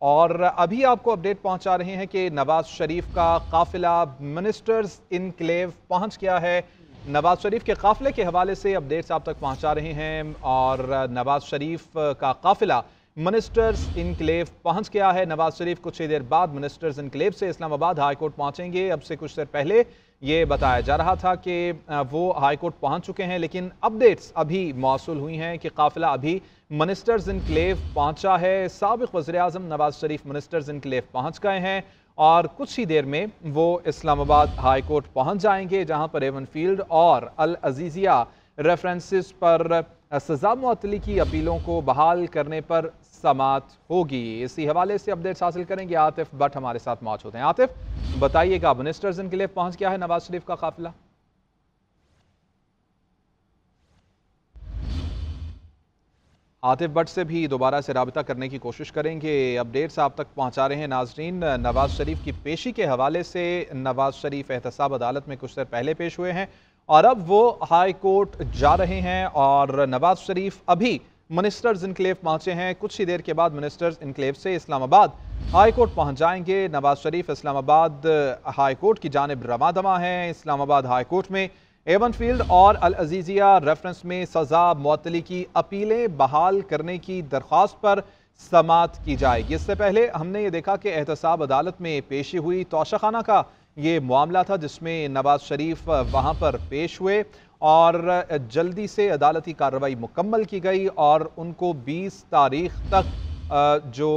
اور ابھی آپ کو اپڈیٹ پہنچا رہے ہیں کہ نواز شریف کا قافلہ منسٹرز انکلیو پہنچ گیا ہے۔ نواز شریف کے قافلے کے حوالے سے اپڈیٹس آپ تک پہنچا رہے ہیں اور نواز شریف کا قافلہ منسٹرز انکلیو پہنچ گیا ہے۔ نواز شریف کچھ ہی دیر بعد منسٹرز انکلیو سے اسلام آباد ہائی کورٹ پہنچیں گے۔ اب سے کچھ دیر پہلے یہ بتایا جا رہا تھا کہ وہ ہائی کورٹ پہنچ چکے ہیں، لیکن اپڈیٹس ابھی موصول ہوئی ہیں کہ قافلہ ابھی منسٹرز انکلیو پہنچا ہے۔ سابق وزیر اعظم نواز شریف منسٹرز انکلیو پہنچ گئے ہیں اور کچھ ہی دیر میں وہ اسلام آباد ہائی کورٹ پہنچ جائیں گے، جہاں پر ایون فیلڈ اور العزیزیہ ریفرنسز پر سزا معطلی کی اپیلوں کو بحال کرنے پر سماعت ہوگی۔ اسی حوالے سے اپڈیٹس حاصل کریں گے۔ عاطف بٹ ہمارے ساتھ موجود ہیں۔ عاطف، بتائیے گا منسٹرز انکلیو پہنچ گیا ہے نواز شریف کا قافلہ؟ عاطف بٹ سے بھی دوبارہ سے رابطہ کرنے کی کوشش کریں گے۔ اپڈیٹس آپ تک پہنچا رہے ہیں ناظرین۔ نواز شریف کی پیشی کے حوالے سے نواز شریف احتساب عدالت میں کچھ دیر پہلے پیش ہوئے ہیں اور اب وہ ہائی کورٹ جا رہے ہیں اور نواز شریف ابھی منسٹرز انکلیو پہنچے ہیں۔ کچھ ہی دیر کے بعد منسٹرز انکلیو سے اسلام آباد ہائی کورٹ پہنچ جائیں گے۔ نواز شریف اسلام آباد ہائی کورٹ کی جانب رواں دواں ہیں۔ اسلام آباد ہائی کورٹ میں ایون فیلڈ اور العزیزیہ ریفرنس میں سزا معطلی کی اپیلیں بحال کرنے کی درخواست پر سماعت کی جائے گی۔ اس سے پہلے ہم نے یہ دیکھا کہ احتساب عدالت میں پیشی ہوئی، توشہ خانہ کا یہ معاملہ تھا جس میں نواز شریف وہاں پر پیش ہوئے اور جلدی سے عدالتی کارروائی مکمل کی گئی اور ان کو 20 تاریخ تک جو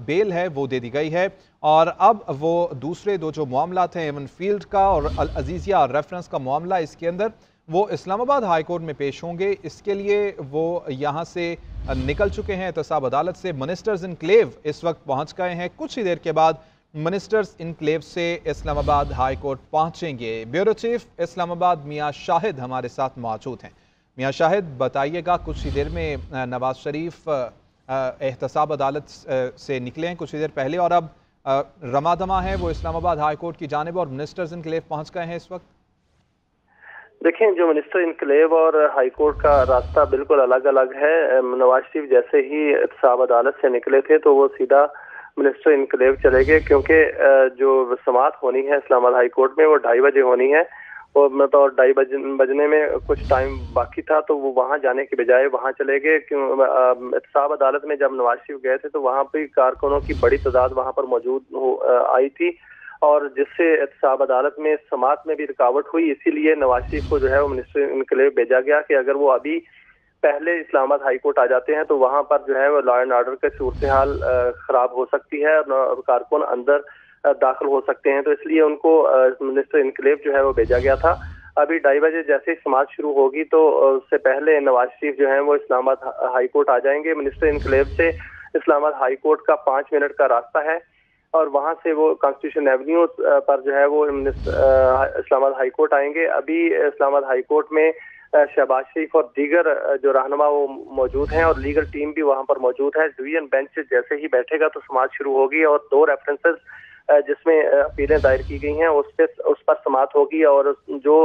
بیل ہے وہ دے دی گئی ہے اور اب وہ دوسرے دو جو معاملات ہیں ایون فیلڈ کا اور العزیزیہ ریفرنس کا معاملہ، اس کے اندر وہ اسلام آباد ہائی کورٹ میں پیش ہوں گے۔ اس کے لیے وہ یہاں سے نکل چکے ہیں احتساب عدالت سے۔ منسٹرز انکلیو اس وقت پہنچ گئے ہیں۔ کچھ ہی دیر کے بعد منسٹرز انکلیو سے اسلام آباد ہائی کورٹ پہنچیں گے۔ بیورو چیف اسلام آباد میاں شاہد ہمارے ساتھ موجود ہیں۔ میاں شاہد، بتائیے گا کچھ ہی دیر میں نواز شریف احتساب عدالت سے نکلے ہیں کچھ ہی دیر پہلے اور اب رواں دواں ہے وہ اسلام آباد ہائی کورٹ کی جانب اور منسٹرز انکلیو پہنچ گئے ہیں اس وقت؟ دیکھیں، جو منسٹر انکلیو اور ہائی کورٹ کا راستہ بالکل الگ الگ ہے۔ نواز شریف جیسے ہی احتساب عدالت سے نکلے تھے تو وہ سیدھا منسٹر انکلیو چلے گئے، کیونکہ جو سماعت ہونی ہے اسلام آباد ہائی کورٹ میں وہ 2:30 بجے ہونی ہے اور 2:30 بجنے میں کچھ ٹائم باقی تھا تو وہ وہاں جانے کے بجائے وہاں چلے گئے۔ احتساب عدالت میں جب نواز شریف گئے تھے تو وہاں پہ کارکنوں کی بڑی تعداد وہاں پر موجود آئی تھی اور جس سے احتساب عدالت میں سماعت میں بھی رکاوٹ ہوئی، اسی لیے نواز شریف کو جو ہے وہ منسٹر انکلیو بھیجا گیا کہ اگر وہ ابھی پہلے اسلام آباد ہائی کورٹ آ جاتے ہیں تو وہاں پر جو ہے وہ لا اینڈ آرڈر کی صورتحال خراب ہو سکتی ہے اور کارکن اندر داخل ہو سکتے ہیں، تو اس لیے ان کو منسٹر انکلیو جو ہے وہ بھیجا گیا تھا۔ ابھی 2:30 بجے جیسے ہی سماعت شروع ہوگی تو اس سے پہلے نواز شریف جو ہیں وہ اسلام آباد ہائی کورٹ آ جائیں گے۔ منسٹر انکلیو سے اسلام آباد ہائی کورٹ کا 5 منٹ کا راستہ ہے اور وہاں سے وہ کانسٹیٹیوشن ایونیو پر جو ہے وہ اسلام آباد ہائی کورٹ آئیں گے۔ ابھی اسلام آباد ہائی کورٹ میں شہباز شریف اور دیگر جو رہنما وہ موجود ہیں اور لیگل ٹیم بھی وہاں پر موجود ہے۔ ڈویژن بینچ جیسے ہی بیٹھے گا تو سماعت شروع ہوگی اور 2 ریفرنسز جس میں اپیلیں دائر کی گئی ہیں اس پر سماعت ہوگی اور جو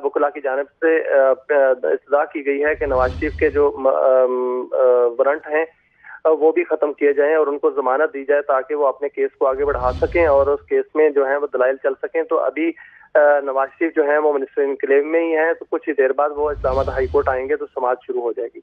وکلا کی جانب سے استدعا کی گئی ہے کہ نواز شریف کے جو وارنٹ ہیں وہ بھی ختم کیے جائیں اور ان کو ضمانت دی جائے تاکہ وہ اپنے کیس کو آگے بڑھا سکیں اور اس کیس میں جو ہے وہ دلائل چل سکیں۔ تو ابھی نواز شریف جو ہیں وہ منسٹر انکلیو میں ہی ہیں، تو کچھ ہی دیر بعد وہ اسلام آباد ہائی کورٹ آئیں گے تو سماعت شروع ہو جائے گی۔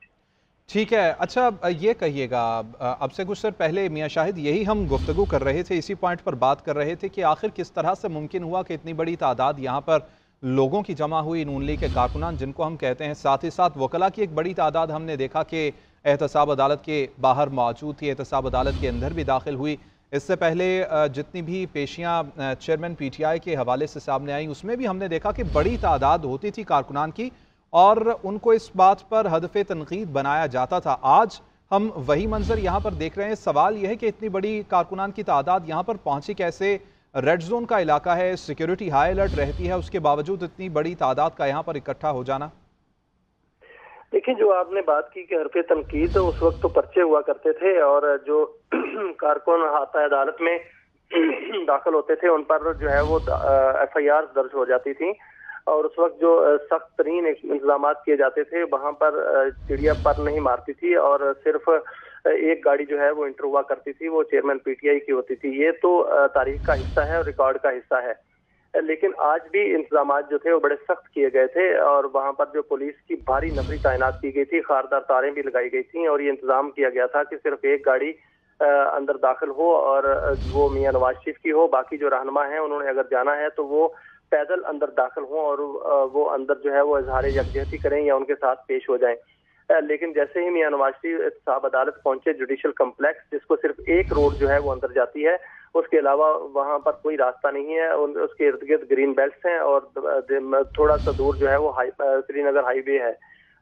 ٹھیک ہے، اچھا یہ کہیے گا، اب سے کچھ دیر پہلے میاں شاہد یہی ہم گفتگو کر رہے تھے، اسی پوائنٹ پر بات کر رہے تھے کہ آخر کس طرح سے ممکن ہوا کہ اتنی بڑی تعداد یہاں پر لوگوں کی جمع ہوئی، نون لیگ کے کارکنان جن کو ہم کہتے ہیں، ساتھ ہی ساتھ وکلا کی ایک بڑی تعداد ہم نے دیکھا کہ احتساب عدالت کے باہر موجود تھی، احتساب عدالت کے اندر بھی داخل ہوئی۔ اس سے پہلے جتنی بھی پیشیاں چیئرمین پی ٹی آئی کے حوالے سے سامنے آئیں اس میں بھی ہم نے دیکھا کہ بڑی تعداد ہوتی تھی کارکنان کی اور ان کو اس بات پر ہدف تنقید بنایا جاتا تھا۔ آج ہم وہی منظر یہاں پر دیکھ رہے ہیں۔ سوال یہ ہے کہ اتنی بڑی کارکنان کی تعداد یہاں پر پہنچی کیسے؟ ریڈ زون کا علاقہ ہے، سیکیورٹی ہائی الرٹ رہتی ہے، اس کے باوجود اتنی بڑی تعداد کا یہاں پر اکٹھا ہو جانا؟ دیکھیں، جو آپ نے بات کی کہ حرف تنقید، اس وقت تو پرچے ہوا کرتے تھے اور جو کارکن احاطہ عدالت میں داخل ہوتے تھے ان پر جو ہے وہ FIR درج ہو جاتی تھی اور اس وقت جو سخت ترین انتظامات کیے جاتے تھے، وہاں پر چڑیا پر نہیں مارتی تھی اور صرف एक गाड़ी जो है वो इंटर हुआ करती थी, वो चेयरमैन पीटीआई की होती थी। ये तो तारीख का हिस्सा है और रिकॉर्ड का हिस्सा है, लेकिन आज भी इंतजाम जो थे वो बड़े सख्त किए गए थे और वहां पर जो पुलिस की भारी नफरी तैनात की गई थी, खारदार तारें भी लगाई गई थी और ये इंतजाम किया गया था कि सिर्फ एक गाड़ी अंदर दाखिल हो और वो मियां नवाज शरीफ की हो। बाकी जो रहनुमा हैं उन्होंने अगर जाना है तो वो पैदल अंदर दाखिल हों और वो अंदर जो है वो इजहार यकजहती करें या उनके साथ पेश हो जाएं। लेकिन जैसे ही मियां नवाज शरीफ साहब अदालत पहुंचे, जुडिशल कम्प्लेक्स जिसको सिर्फ एक रोड जो है वो अंदर जाती है, उसके अलावा वहां पर कोई रास्ता नहीं है, उसके इर्द गिर्द ग्रीन बेल्ट हैं और थोड़ा सा दूर जो है वो श्रीनगर हाईवे है।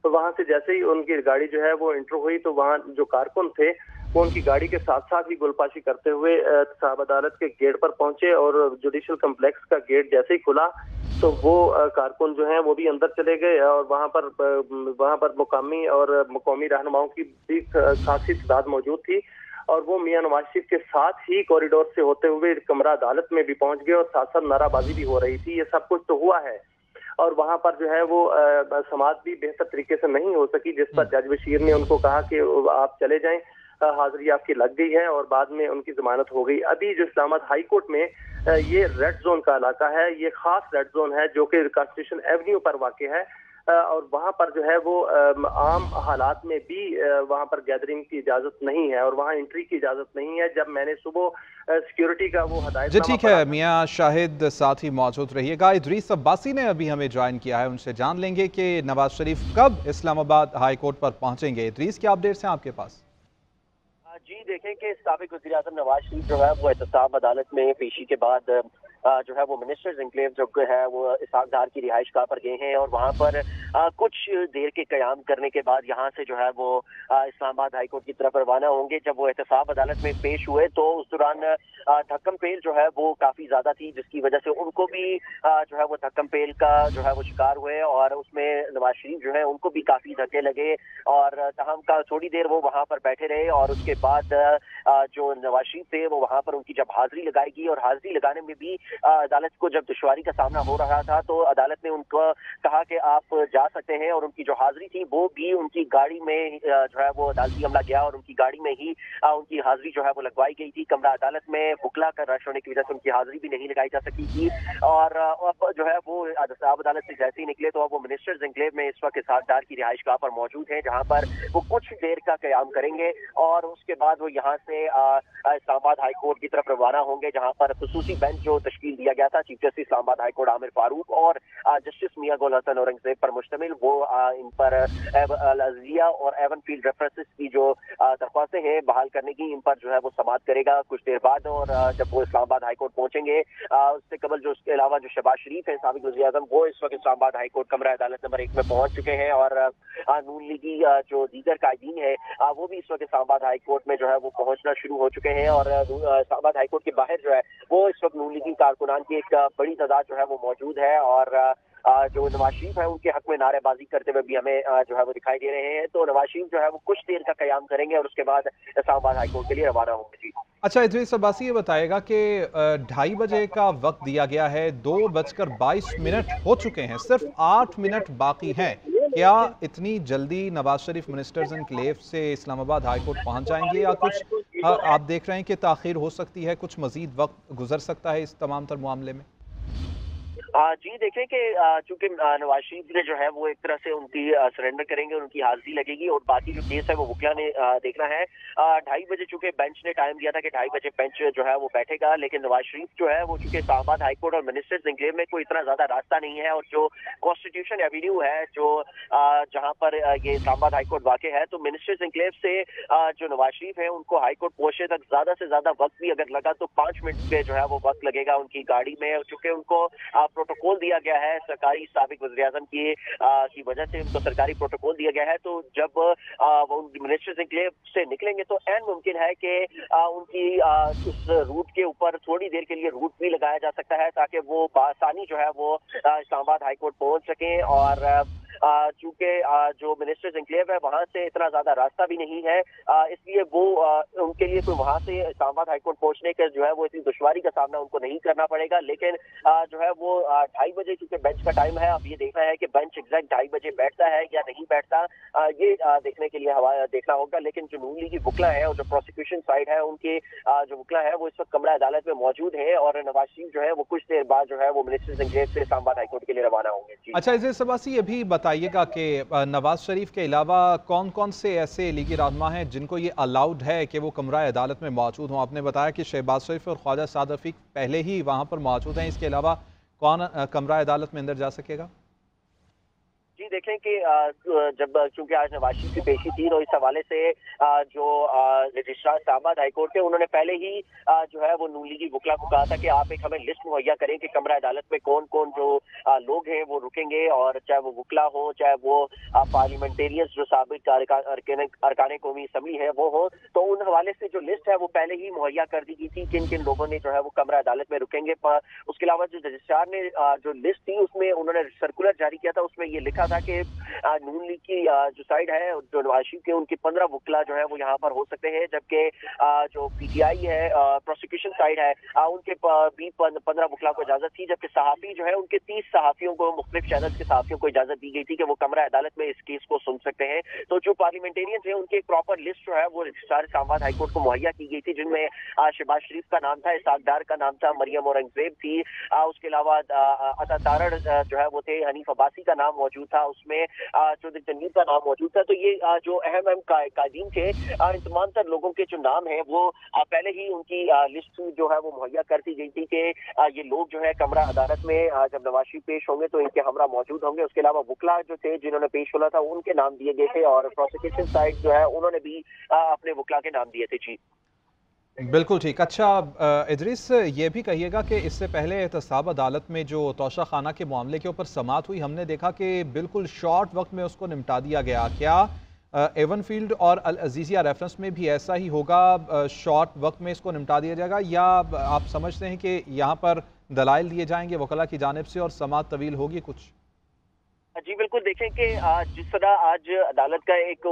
तो वहां से जैसे ही उनकी गाड़ी जो है वो इंटर हुई तो वहां जो कारकुन थे वो उनकी गाड़ी के साथ साथ ही गुलपाशी करते हुए साहब अदालत के गेट पर पहुंचे और जुडिशल कम्प्लेक्स का गेट जैसे ही खुला तो वो कारकुन जो हैं वो भी अंदर चले गए और वहां पर मुकामी और मकामी रहनुमाओं की भी खासी तादाद मौजूद थी और वो मियां नवाज शरीफ के साथ ही कॉरिडोर से होते हुए कमरा अदालत में भी पहुंच गए और साथ साथ नाराबाजी भी हो रही थी। ये सब कुछ तो हुआ है और वहां पर जो है वो समाअत भी बेहतर तरीके से नहीं हो सकी, जिस पर जज बशीर ने उनको कहा कि आप चले जाएं, हाजिरी आपकी लग गई है और बाद में उनकी जमानत हो गई। अभी जो इस्लामाबाद हाई कोर्ट में ये रेड जोन का इलाका है, ये खास रेड जोन है जो कि कॉन्स्टिट्यूशन एवेन्यू पर वाक़ है और वहां पर जो है वो आम हालात में भी वहां पर गैदरिंग की इजाजत नहीं है और वहां एंट्री की इजाजत नहीं है। जब मैंने सुबह सिक्योरिटी का वो जी हदायतनामा ठीक है, मियां शाहिद साथ ही मौजूद रहिएगा। इदरीस अब्बासी ने अभी हमें ज्वाइन किया है, उनसे जान लेंगे कि नवाज शरीफ कब इस्लामाबाद हाई कोर्ट पर पहुंचेंगे। इदरीस, क्या अपडेट्स हैं आपके पास? जी देखें कि साबिक वज़ीर आज़म नवाज शरीफ जो है वो एहतसाब अदालत में पेशी के बाद जो है वो मिनिस्टर्स एन्क्लेव जो है वो इसहाक डार की रिहाइश गाह पर गए हैं और वहाँ पर कुछ देर के क़याम करने के बाद यहाँ से जो है वो इस्लामाबाद हाई कोर्ट की तरफ रवाना होंगे। जब वो एहतसाब अदालत में पेश हुए तो उस दौरान धक्कम पेल जो है वो काफ़ी ज़्यादा थी, जिसकी वजह से उनको भी जो है वो धक्कम पेल का जो है वो शिकार हुए और उसमें नवाज शरीफ जो है उनको भी काफ़ी धक्के लगे और तहम का थोड़ी देर वो वहाँ पर बैठे रहे और उसके बाद जो नवाज शरीफ थे वो वहाँ पर उनकी जब हाजिरी लगाएगी और हाजिरी लगाने में भी अदालत को जब दुश्वारी का सामना हो रहा था तो अदालत ने उनको कहा कि आप जा सकते हैं और उनकी जो हाजिरी थी वो भी उनकी गाड़ी में जो है वो अदालती अमला गया और उनकी गाड़ी में ही उनकी हाजिरी जो है वो लगवाई गई थी। कमरा अदालत में बुकला कर रश होने की वजह से उनकी हाजिरी भी नहीं लगाई जा सकी थी और अब जो है वो एहतसाब अदालत से जैसे ही निकले तो अब वो मिनिस्टर्स एन्क्लेव में इस वक्त इसहाक डार की रिहाइश गाह पर मौजूद है, जहाँ पर वो कुछ देर का क़याम करेंगे और उसके बाद वो यहाँ से इस्लामाबाद हाई कोर्ट की तरफ रवाना होंगे, जहाँ पर खुसूसी बेंच जो तश्कील दिया गया था chief justice Islamabad high court Aamir Farooq और जस्टिस मियां गुल हसन औरंगजेब पर मुश्तमिल, वो इन पर अल-अज़िया और एवन फील्ड रेफरेंसेस की जो दरख्वास्तें हैं बहाल करने की, इन पर जो है वो समाअत करेगा कुछ देर बाद। और जब वो इस्लामाबाद हाई कोर्ट पहुंचेंगे उससे कबल जो उसके अलावा जो शहबाज शरीफ है साबिक वज़ीर आज़म, वो इस वक्त इस्लामाबाद हाई कोर्ट कमरा अदालत नंबर 1 में पहुंच चुके हैं और नून लीगी जो दीगर कायदीन है वो भी इस वक्त इस्लामाबाद हाई कोर्ट में जो है वो पहुंचना शुरू हो चुके हैं और इस्लामाबाद हाई कोर्ट के बाहर जो है वो इस वक्त नून लीगी कारकुनान की एक बड़ी तादाद जो है वो मौजूद है और जो नवाज शरीफ है उनके हक में नारेबाजी करते हुए भी हमें जो है वो दिखाई दे रहे हैं। तो नवाज शरीफ जो है वो कुछ देर का क़याम करेंगे और उसके बाद इस्लामाबाद हाई कोर्ट के लिए रवाना होंगे। जी अच्छा इदरीस अब्बासी, ये बताएगा कि 2:30 बजे का वक्त दिया गया है, 2:22 हो चुके हैं, सिर्फ 8 मिनट बाकी हैं। क्या इतनी जल्दी नवाज शरीफ मिनिस्टर्स एन्क्लेव से इस्लामाबाद हाई कोर्ट पहुंच जाएंगे या कुछ आप देख रहे हैं कि ताख़ीर हो सकती है, कुछ मजीद वक्त गुजर सकता है इस तमाम तर मामले में? जी देखें कि चूंकि नवाज शरीफ ने जो है वो एक तरह से उनकी सरेंडर करेंगे और उनकी हाजिरी लगेगी और बाकी जो केस है वो वकील ने देखना है। 2:30 बजे चूंकि बेंच ने टाइम दिया था कि 2:30 बजे बेंच जो है वो बैठेगा, लेकिन नवाज शरीफ जो है वो चूंकि इस्लामाबाद हाई कोर्ट और मिनिस्टर्स एन्क्लेव में कोई इतना ज्यादा रास्ता नहीं है और जो कॉन्स्टिट्यूशन एवेन्यू है जो जहाँ पर ये इस्लामाबाद हाई कोर्ट वाक़ है, तो मिनिस्टर्स एन्क्लेव से जो नवाज शरीफ है उनको हाई कोर्ट पहुंचने तक ज्यादा से ज्यादा वक्त भी अगर लगा तो 5 मिनट पे जो है वो वक्त लगेगा उनकी गाड़ी में, चूंकि उनको प्रोटोकॉल दिया गया है सरकारी साबिक वज़ीर आज़म की वजह से उनको सरकारी प्रोटोकॉल दिया गया है। तो जब वो मिनिस्टर्स एन्क्लेव से निकलेंगे तो ऐन मुमकिन है कि उनकी उस रूट के ऊपर थोड़ी देर के लिए रूट भी लगाया जा सकता है ताकि वो बआसानी जो है वो इस्लामाबाद हाई कोर्ट पहुंच सकें और चूंकि जो मिनिस्टर्स एनक्लेव है वहां से इतना ज्यादा रास्ता भी नहीं है, इसलिए वो उनके लिए कोई वहां से इस्लामाबाद हाईकोर्ट पहुंचने का जो है वो इतनी दुश्वारी का सामना उनको नहीं करना पड़ेगा। लेकिन जो है वो 2:30 बजे चूंकि बेंच का टाइम है, अब ये देखना है कि बेंच एग्जैक्ट 2:30 बजे बैठता है या नहीं बैठता, ये देखने के लिए देखना होगा। लेकिन जो नून लीग की वकला है और जो प्रोसिक्यूशन साइड है उनके जो वकला है वो इस वक्त कमरा अदालत में मौजूद है और नवाज शरीफ जो है वो कुछ देर बाद जो है वो मिनिस्टर्स एनक्लेव से इस्लामाबाद हाईकोर्ट के लिए रवाना होंगे। अच्छा इज़ेस अब्बासी, ये भी बताइएगा कि नवाज शरीफ के अलावा कौन कौन से ऐसे लीगी रहनुमा हैं जिनको ये अलाउड है कि वो कमरा अदालत में मौजूद हों? आपने बताया कि शहबाज शरीफ और ख्वाजा साद रफीक पहले ही वहाँ पर मौजूद हैं, इसके अलावा कौन कमरा अदालत में अंदर जा सकेगा? जी देखें कि जब चूंकि आज नवाज शरीफ की पेशी थी तो इस हवाले से जो रजिस्ट्रार इस्लामाबाद हाईकोर्ट थे उन्होंने पहले ही जो है वो नून लीगी वकला को कहा था कि आप एक हमें लिस्ट मुहैया करें कि कमरा अदालत में कौन कौन जो लोग हैं वो रुकेंगे, और चाहे वो वकला हो चाहे वो पार्लियामेंटेरियंस जो साबिक अरकान कौमी असम्बली है वो हो, तो उन हवाले से जो लिस्ट है वो पहले ही मुहैया कर दी गई थी किन किन लोगों ने जो है वो कमरा अदालत में रुकेंगे। उसके अलावा जो रजिस्ट्रार ने जो लिस्ट थी उसमें उन्होंने सर्कुलर जारी किया था, उसमें ये लिखा था कि नून लीग की जो साइड है जो नवाज शरीफ के उनके 15 वकला जो है वो यहाँ पर हो सकते हैं, जबकि जो पीटीआई है प्रोसिक्यूशन साइड है उनके भी 15 वकला को इजाजत थी, जबकि सहाफी जो है उनके 30 सहाफियों को मुख्तलिफ चैनल के सहाफियों को इजाजत दी गई थी कि वो कमरा अदालत में इस केस को सुन सकते हैं। तो जो पार्लियामेंटेरियंस है उनकी एक प्रॉपर लिस्ट जो है वो रजिस्ट्रार इस्लामाबाद हाईकोर्ट को मुहैया की गई थी, जिनमें शहबाज शरीफ का नाम था, इसाक डार का नाम था, मरियम औरंगजेब थी, उसके अलावा अता तारड़ जो है वो थे, हनीफ अब्बासी का नाम मौजूद था, उसमें चौधरी तनवीर का नाम मौजूद था। तो ये जो अहम कायदीन थे इन तमाम तर लोगों के जो नाम है वो पहले ही उनकी लिस्ट जो है वो मुहैया कर दी गई थी कि ये लोग जो है कमरा अदालत में जब नवाज शरीफ पेश होंगे तो इनके हमरा मौजूद होंगे। उसके अलावा वकला जो थे जिन्होंने पेश होना था उनके नाम दिए गए थे और प्रोसिक्यूशन साइड जो है उन्होंने भी अपने वकला के नाम दिए थे। जी बिल्कुल ठीक। अच्छा इदरीस, ये भी कहिएगा कि इससे पहले एहतसाब अदालत में जो तोशा खाना के मामले के ऊपर समाअत हुई, हमने देखा कि बिल्कुल शॉर्ट वक्त में उसको निपटा दिया गया। क्या एवन फील्ड और अल अजीज़िया रेफरेंस में भी ऐसा ही होगा, शॉर्ट वक्त में इसको निपटा दिया जाएगा, या आप समझते हैं कि यहाँ पर दलाइल दिए जाएंगे वकला की जानिब से और समाअत तवील होगी कुछ? जी बिल्कुल, देखें कि जिस तरह आज अदालत का एक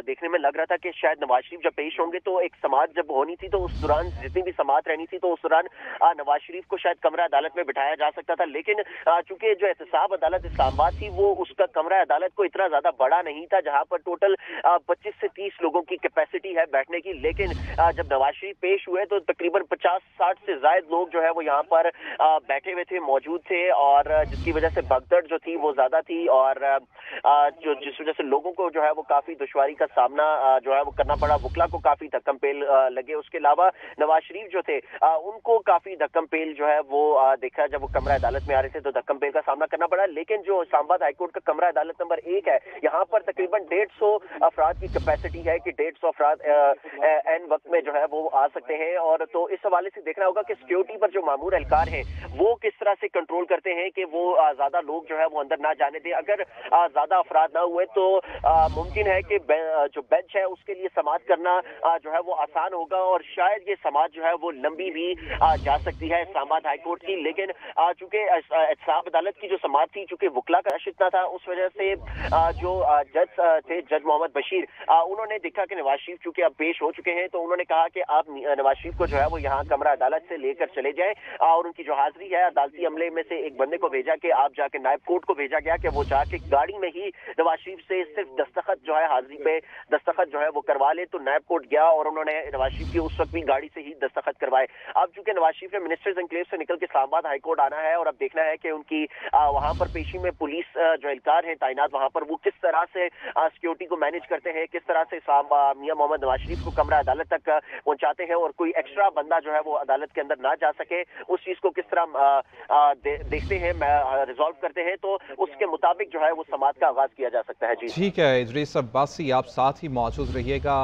देखने में लग रहा था कि शायद नवाज शरीफ जब पेश होंगे तो एक समाअत जब होनी थी तो उस दौरान जितनी भी समाअत रहनी थी तो उस दौरान नवाज शरीफ को शायद कमरा अदालत में बिठाया जा सकता था। लेकिन चूंकि जो एहतसाब अदालत इस्लामाबाद थी वो उसका कमरा अदालत को इतना ज्यादा बड़ा नहीं था, जहां पर टोटल 25 से 30 लोगों की कैपेसिटी है बैठने की। लेकिन जब नवाज शरीफ पेश हुए तो तकरीबन 50-60 से ज्यादा लोग जो है वो यहाँ पर बैठे हुए थे, मौजूद थे, और जिसकी वजह से भगदड़ जो थी वो ज्यादा थी और जो जिस वजह से लोगों को जो है वो काफी दुश्वारी का सामना जो है वो करना पड़ा, वकला को काफी धक्कम पेल लगे। उसके अलावा नवाज शरीफ जो थे उनको काफी धक्कम पेल जो है वो देखा जब वो कमरा अदालत में आ रहे थे तो धक्कम पेल का सामना करना पड़ा। लेकिन जो इस्लामाबाद हाईकोर्ट का कमरा अदालत नंबर 1 है, यहाँ पर तकरीबन 150 अफराद की कैपेसिटी है कि 150 अफराद एन वक्त में जो है वो आ सकते हैं। और तो इस हवाले से देखना होगा कि सिक्योरिटी पर जो मामूर एहलकार हैं वो किस तरह से कंट्रोल करते हैं कि वो ज्यादा लोग जो है वो अंदर ना जाने दें। अगर ज्यादा अफराद ना हुए तो मुमकिन है कि जो बेंच है उसके लिए समाअत करना जो है वो आसान होगा और शायद ये समाअत जो है वो लंबी भी जा सकती है इस्लामाबाद हाईकोर्ट की। लेकिन चूंकि एहतसाब अदालत की जो समाअत थी, चूंकि वकला का रश इतना था, उस वजह से जो जज थे, जज मोहम्मद बशीर, उन्होंने देखा कि नवाज शरीफ चूंकि अब पेश हो चुके हैं तो उन्होंने कहा कि आप नवाज शरीफ को जो है वो यहाँ कमरा अदालत से लेकर चले जाएं, और उनकी जो हाजिरी है अदालती अमले में से एक बंदे को भेजा कि आप जाके नायब कोर्ट को भेजा गया कि वो जाके गाड़ी में ही नवाज शरीफ से सिर्फ दस्तखत जो है हाजिरी पे दस्तखत जो है वो करवा ले। तो नायब कोर्ट गया और उन्होंने नवाज शरीफ की उस वक्त भी गाड़ी से ही दस्तखत करवाए। अब चूंकि नवाज शरीफ ने मिनिस्टर्स एनक्लेव से निकल के इस्लामाबाद हाईकोर्ट आना है और अब देखना है कि उनकी वहां पर पेशी में पुलिस जो एहलकार है तैनात वहां पर वो किस तरह से सिक्योरिटी को मैनेज करते हैं, किस तरह से मियां मोहम्मद नवाज शरीफ को कमरा अदालत तक पहुंचाते हैं और कोई एक्स्ट्रा बंदा जो है वो अदालत के अंदर ना जा सके, उस चीज को किस तरह देखते हैं, रिजॉल्व करते हैं, तो उसके मुताबिक जो है वो समाअत का आगाज किया जा सकता है। जी ठीक है इदरीस अब्बासी, आप साथ ही मौजूद रहिएगा।